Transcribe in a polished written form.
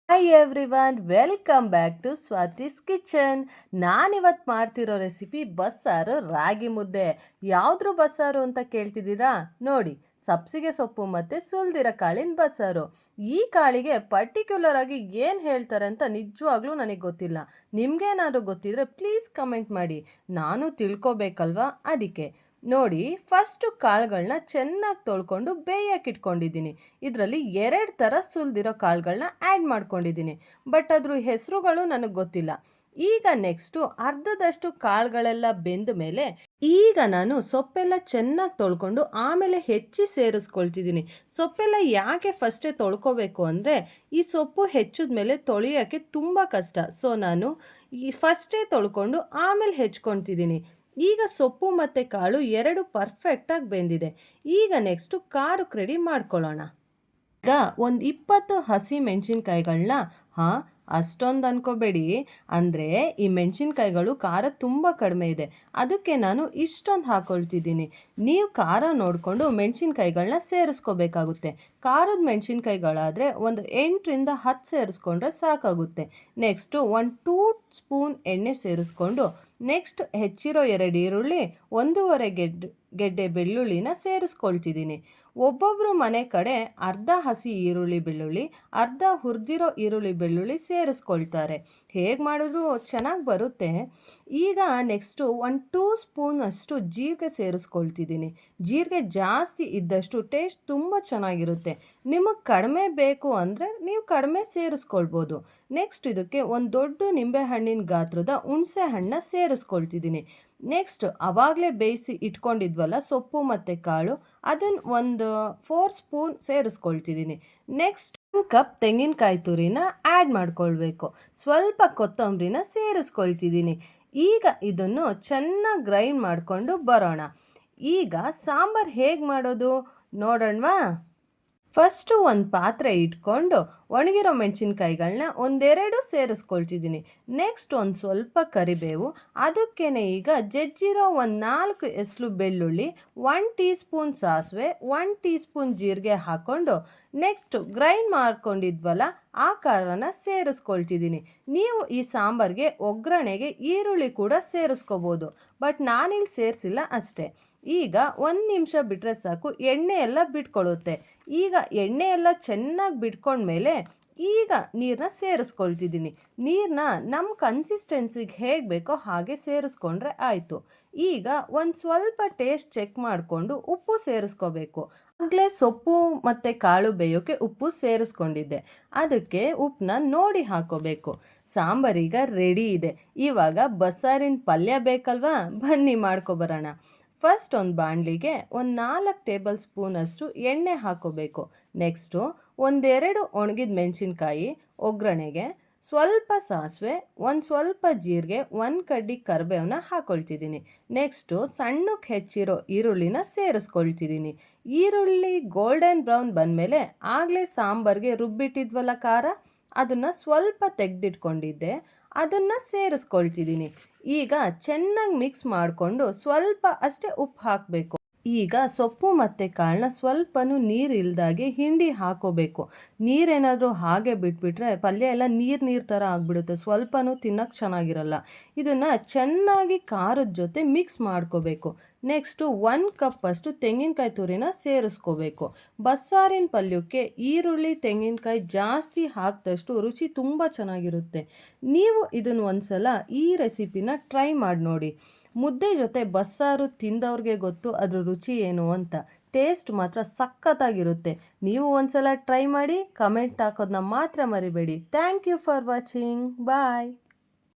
Hi everyone, welcome back to Swathi's kitchen. ನಾನಿವತ್ತು ಮಾಡ್ತಿರೋ recipe ಬಸ್ಸಾರು ರಾಗಿ ಮುದ್ದೆ. ಯಾವುದ್ರ ಬಸ್ಸಾರು ಅಂತ ಕೇಳ್ತಿದ್ದೀರಾ? ನೋಡಿ, ಸಬ್ಸಿಗೆ ಸೊಪ್ಪು ಮತ್ತು ಸುಲ್ದಿರ ಕಾಳಿನ ಬಸ್ಸಾರು. ಈ ಕಾಳಿಗೆ ಪರ್ಟಿಕ್ಯುಲರ್ ಆಗಿ ಏನು ಹೇಳ್ತಾರೆ ಅಂತ ನಿಜವಾಗ್ಲೂ ನನಗೆ ಗೊತ್ತಿಲ್ಲ. ನಿಮ್ಗೇನಾದ್ರು ಗೊತ್ತಿದ್ರೆ ಪ್ಲೀಸ್ ಕಮೆಂಟ್ ಮಾಡಿ, ನಾನು ತಿಳ್ಕೊಬೇಕಲ್ವಾ? ಅದಕ್ಕೆ ನೋಡಿ, ಫಸ್ಟು ಕಾಳುಗಳನ್ನ ಚೆನ್ನಾಗಿ ತೊಳ್ಕೊಂಡು ಬೇಯಕ್ಕೆ ಇಟ್ಕೊಂಡಿದ್ದೀನಿ. ಇದರಲ್ಲಿ 2 ಥರ ಸುಲಿದಿರೋ ಕಾಳುಗಳನ್ನ ಆ್ಯಡ್ ಮಾಡ್ಕೊಂಡಿದ್ದೀನಿ. ಬಟ್ ಅದ್ರ ಹೆಸರುಗಳು ನನಗೆ ಗೊತ್ತಿಲ್ಲ. ಈಗ ನೆಕ್ಸ್ಟು ಅರ್ಧದಷ್ಟು ಕಾಳುಗಳೆಲ್ಲ ಬೆಂದ ಮೇಲೆ ಈಗ ನಾನು ಸೊಪ್ಪೆಲ್ಲ ಚೆನ್ನಾಗಿ ತೊಳ್ಕೊಂಡು ಆಮೇಲೆ ಹೆಚ್ಚಿ ಸೇರಿಸ್ಕೊಳ್ತಿದ್ದೀನಿ. ಸೊಪ್ಪೆಲ್ಲ ಯಾಕೆ ಫಸ್ಟೇ ತೊಳ್ಕೊಬೇಕು ಅಂದರೆ, ಈ ಸೊಪ್ಪು ಹೆಚ್ಚಿದ ಮೇಲೆ ತೊಳೆಯೋಕ್ಕೆ ತುಂಬ ಕಷ್ಟ. ಸೊ ನಾನು ಈ ಫಸ್ಟೇ ತೊಳ್ಕೊಂಡು ಆಮೇಲೆ ಹೆಚ್ಕೊಳ್ತಿದ್ದೀನಿ. ಈಗ ಸೊಪ್ಪು ಮತ್ತು ಕಾಳು 2 ಪರ್ಫೆಕ್ಟಾಗಿ ಬೆಂದಿದೆ. ಈಗ ನೆಕ್ಸ್ಟು ಖಾರಕ್ಕೆ ರೆಡಿ ಮಾಡ್ಕೊಳ್ಳೋಣ. ಈಗ ಒಂದು 20 ಹಸಿ ಮೆಣಸಿನ್ಕಾಯಿಗಳನ್ನ, ಹಾಂ, ಅಷ್ಟೊಂದು ಅನ್ಕೋಬೇಡಿ. ಅಂದರೆ ಈ ಮೆಣಸಿನ್ಕಾಯಿಗಳು ಖಾರ ತುಂಬ ಕಡಿಮೆ ಇದೆ, ಅದಕ್ಕೆ ನಾನು ಇಷ್ಟೊಂದು ಹಾಕ್ಕೊಳ್ತಿದ್ದೀನಿ. ನೀವು ಖಾರ ನೋಡಿಕೊಂಡು ಮೆಣಸಿನ್ಕಾಯಿಗಳನ್ನ ಸೇರಿಸ್ಕೋಬೇಕಾಗುತ್ತೆ. ಖಾರದ ಮೆಣಸಿನ್ಕಾಯಿಗಳಾದರೆ ಒಂದು 8ರಿಂದ 10 ಸೇರಿಸ್ಕೊಂಡ್ರೆ ಸಾಕಾಗುತ್ತೆ. ನೆಕ್ಸ್ಟು ಒಂದು 2 ಸ್ಪೂನ್ ಎಣ್ಣೆ ಸೇರಿಸ್ಕೊಂಡು, ನೆಕ್ಸ್ಟ್ ಹೆಚ್ಚಿರೋ 2 ಈರುಳ್ಳಿ, 1.5 ಗೆಡ್ಡೆ ಬೆಳ್ಳುಳ್ಳಿನ ಸೇರಿಸ್ಕೊಳ್ತಿದ್ದೀನಿ. ಒಬ್ಬೊಬ್ಬರು ಮನೆ ಕಡೆ ಅರ್ಧ ಹಸಿ ಈರುಳ್ಳಿ ಬೆಳ್ಳುಳ್ಳಿ, ಅರ್ಧ ಹುರಿದಿರೋ ಈರುಳ್ಳಿ ಬೆಳ್ಳುಳ್ಳಿ ಸೇರಿಸ್ಕೊಳ್ತಾರೆ. ಹೇಗೆ ಮಾಡಿದ್ರೂ ಚೆನ್ನಾಗಿ ಬರುತ್ತೆ. ಈಗ ನೆಕ್ಸ್ಟು ಒಂದು 2 ಸ್ಪೂನ್ ಅಷ್ಟು ಜೀರಿಗೆ ಸೇರಿಸ್ಕೊಳ್ತಿದ್ದೀನಿ. ಜೀರಿಗೆ ಜಾಸ್ತಿ ಇದ್ದಷ್ಟು ಟೇಸ್ಟ್ ತುಂಬ ಚೆನ್ನಾಗಿರುತ್ತೆ. ನಿಮಗೆ ಕಡಿಮೆ ಬೇಕು ಅಂದರೆ ನೀವು ಕಡಿಮೆ ಸೇರಿಸ್ಕೊಳ್ಬೋದು. ನೆಕ್ಸ್ಟ್ ಇದಕ್ಕೆ ಒಂದು ದೊಡ್ಡ ನಿಂಬೆಹಣ್ಣಿನ ಗಾತ್ರದ ಹುಣಸೆ ಹಣ್ಣನ್ನ ಸೇರಿಸ್ಕೊಳ್ತಿದ್ದೀನಿ. ನೆಕ್ಸ್ಟ್ ಆವಾಗಲೇ ಬೇಯಿಸಿ ಇಟ್ಕೊಂಡಿದ್ವಲ್ಲ ಸೊಪ್ಪು ಮತ್ತು ಕಾಳು, ಅದನ್ನು ಒಂದು 4 ಸ್ಪೂನ್ ಸೇರಿಸ್ಕೊಳ್ತಿದ್ದೀನಿ. ನೆಕ್ಸ್ಟ್ 1 ಕಪ್ ತೆಂಗಿನಕಾಯಿ ತುರಿನ ಆ್ಯಡ್ ಮಾಡ್ಕೊಳ್ಬೇಕು. ಸ್ವಲ್ಪ ಕೊತ್ತಂಬರಿನ ಸೇರಿಸ್ಕೊಳ್ತಿದ್ದೀನಿ. ಈಗ ಇದನ್ನು ಚೆನ್ನಾಗಿ ಗ್ರೈಂಡ್ ಮಾಡಿಕೊಂಡು ಬರೋಣ. ಈಗ ಸಾಂಬಾರು ಹೇಗೆ ಮಾಡೋದು ನೋಡೋಣವಾ? ಫಸ್ಟು ಒಂದು ಪಾತ್ರೆ ಇಟ್ಕೊಂಡು ಒಣಗಿರೋ ಮೆಣಸಿನ್ಕಾಯಿಗಳನ್ನ 1-2 ಸೇರಿಸ್ಕೊಳ್ತಿದ್ದೀನಿ. ನೆಕ್ಸ್ಟ್ ಒಂದು ಸ್ವಲ್ಪ ಕರಿಬೇವು, ಅದಕ್ಕೇ ಈಗ ಜಜ್ಜಿರೋ ಒಂದು 4 ಎಸ್ಲು ಬೆಳ್ಳುಳ್ಳಿ, 1 ಟೀ ಸ್ಪೂನ್ ಸಾಸಿವೆ, 1 ಟೀ ಸ್ಪೂನ್ ಜೀರಿಗೆ ಹಾಕ್ಕೊಂಡು ನೆಕ್ಸ್ಟು ಗ್ರೈಂಡ್ ಮಾಡ್ಕೊಂಡಿದ್ವಲ್ಲ ಆ ಖಾರನ ಸೇರಿಸ್ಕೊಳ್ತಿದ್ದೀನಿ. ನೀವು ಈ ಸಾಂಬಾರಿಗೆ ಒಗ್ಗರಣೆಗೆ ಈರುಳ್ಳಿ ಕೂಡ ಸೇರಿಸ್ಕೋಬೋದು, ಬಟ್ ನಾನಿಲ್ಲಿ ಸೇರಿಸಿಲ್ಲ ಅಷ್ಟೇ. ಈಗ 1 ನಿಮಿಷ ಬಿಟ್ಟರೆ ಸಾಕು, ಎಣ್ಣೆ ಎಲ್ಲ ಬಿಟ್ಕೊಳ್ಳುತ್ತೆ. ಈಗ ಎಣ್ಣೆ ಎಲ್ಲ ಚೆನ್ನಾಗಿ ಬಿಟ್ಕೊಂಡ್ಮೇಲೆ ಈಗ ನೀರನ್ನ ಸೇರಿಸ್ಕೊಳ್ತಿದ್ದೀನಿ. ನೀರನ್ನ ನಮ್ಮ ಕನ್ಸಿಸ್ಟೆನ್ಸಿಗೆ ಹೇಗೆ ಬೇಕೋ ಹಾಗೆ ಸೇರಿಸ್ಕೊಂಡ್ರೆ ಆಯಿತು. ಈಗ ಒಂದು ಸ್ವಲ್ಪ ಟೇಸ್ಟ್ ಚೆಕ್ ಮಾಡಿಕೊಂಡು ಉಪ್ಪು ಸೇರಿಸ್ಕೋಬೇಕು. ಆಗಲೇ ಸೊಪ್ಪು ಮತ್ತು ಕಾಳು ಬೇಯೋಕ್ಕೆ ಉಪ್ಪು ಸೇರಿಸ್ಕೊಂಡಿದ್ದೆ, ಅದಕ್ಕೆ ಉಪ್ಪನ್ನ ನೋಡಿ ಹಾಕೋಬೇಕು. ಸಾಂಬಾರೀಗ ರೆಡಿ ಇದೆ. ಇವಾಗ ಬಸ್ಸಾರಿನ ಪಲ್ಯ ಬೇಕಲ್ವಾ? ಬನ್ನಿ ಮಾಡ್ಕೊಬರೋಣ. ಫಸ್ಟ್ ಒಂದು ಬಾಣಲಿಗೆ ಒಂದು 4 ಟೇಬಲ್ ಸ್ಪೂನಷ್ಟು ಎಣ್ಣೆ ಹಾಕೋಬೇಕು. ನೆಕ್ಸ್ಟು 1-2 ಒಣಗಿದ ಮೆಣಸಿನ್ಕಾಯಿ ಒಗ್ಗರಣೆಗೆ, ಸ್ವಲ್ಪ ಸಾಸಿವೆ, ಒಂದು ಸ್ವಲ್ಪ ಜೀರಿಗೆ, 1 ಕಡ್ಡಿ ಕರಿಬೇವನ್ನ ಹಾಕ್ಕೊಳ್ತಿದ್ದೀನಿ. ನೆಕ್ಸ್ಟು ಸಣ್ಣಕ್ಕೆ ಹೆಚ್ಚಿರೋ ಈರುಳ್ಳಿನ ಸೇರಿಸ್ಕೊಳ್ತಿದ್ದೀನಿ. ಈರುಳ್ಳಿ ಗೋಲ್ಡನ್ ಬ್ರೌನ್ ಬಂದಮೇಲೆ ಆಗಲೇ ಸಾಂಬಾರಿಗೆ ರುಬ್ಬಿಟ್ಟಿದ್ವಲ್ಲ ಖಾರ, ಅದನ್ನು ಸ್ವಲ್ಪ ತೆಗೆದಿಟ್ಕೊಂಡಿದ್ದೆ, ಅದನ್ನು ಸೇರಿಸ್ಕೊಳ್ತಿದ್ದೀನಿ. ಈಗ ಚೆನ್ನಾಗಿ ಮಿಕ್ಸ್ ಮಾಡಿಕೊಂಡು ಸ್ವಲ್ಪ ಅಷ್ಟೇ ಉಪ್ಪು ಹಾಕಬೇಕು. ಈಗ ಸೊಪ್ಪು ಮತ್ತು ಕಾಳನ್ನ ಸ್ವಲ್ಪನೂ ನೀರು ಇಲ್ದಾಗೆ ಹಿಂಡಿ ಹಾಕೋಬೇಕು. ನೀರೇನಾದರೂ ಹಾಗೆ ಬಿಟ್ಬಿಟ್ರೆ ಪಲ್ಯ ಎಲ್ಲ ನೀರು ಥರ ಆಗಿಬಿಡುತ್ತೆ, ಸ್ವಲ್ಪನೂ ತಿನ್ನೋಕ್ಕೆ ಚೆನ್ನಾಗಿರಲ್ಲ. ಇದನ್ನು ಚೆನ್ನಾಗಿ ಖಾರದ ಜೊತೆ ಮಿಕ್ಸ್ ಮಾಡ್ಕೋಬೇಕು. ನೆಕ್ಸ್ಟು 1 ಕಪ್ ಅಷ್ಟು ತೆಂಗಿನಕಾಯಿ ತುರಿನ ಸೇರಿಸ್ಕೋಬೇಕು. ಬಸ್ಸಾರಿನ ಪಲ್ಯಕ್ಕೆ ಈರುಳ್ಳಿ ತೆಂಗಿನಕಾಯಿ ಜಾಸ್ತಿ ಹಾಕಿದಷ್ಟು ರುಚಿ ತುಂಬ ಚೆನ್ನಾಗಿರುತ್ತೆ. ನೀವು ಇದನ್ನು ಒಂದ್ಸಲ ಈ ರೆಸಿಪಿನ ಟ್ರೈ ಮಾಡಿ ನೋಡಿ. ಮುದ್ದೆ ಜೊತೆ ಬಸ್ಸಾರು ತಿಂದವ್ರಿಗೆ ಗೊತ್ತು ಅದ್ರ ರುಚಿ ಏನು ಅಂತ. ಟೇಸ್ಟ್ ಮಾತ್ರ ಸಖತ್ತಾಗಿರುತ್ತೆ. ನೀವು ಒಂದ್ಸಲ ಟ್ರೈ ಮಾಡಿ, ಕಮೆಂಟ್ ಹಾಕೋದನ್ನ ಮಾತ್ರ ಮರಿಬೇಡಿ. Thank you for watching. Bye.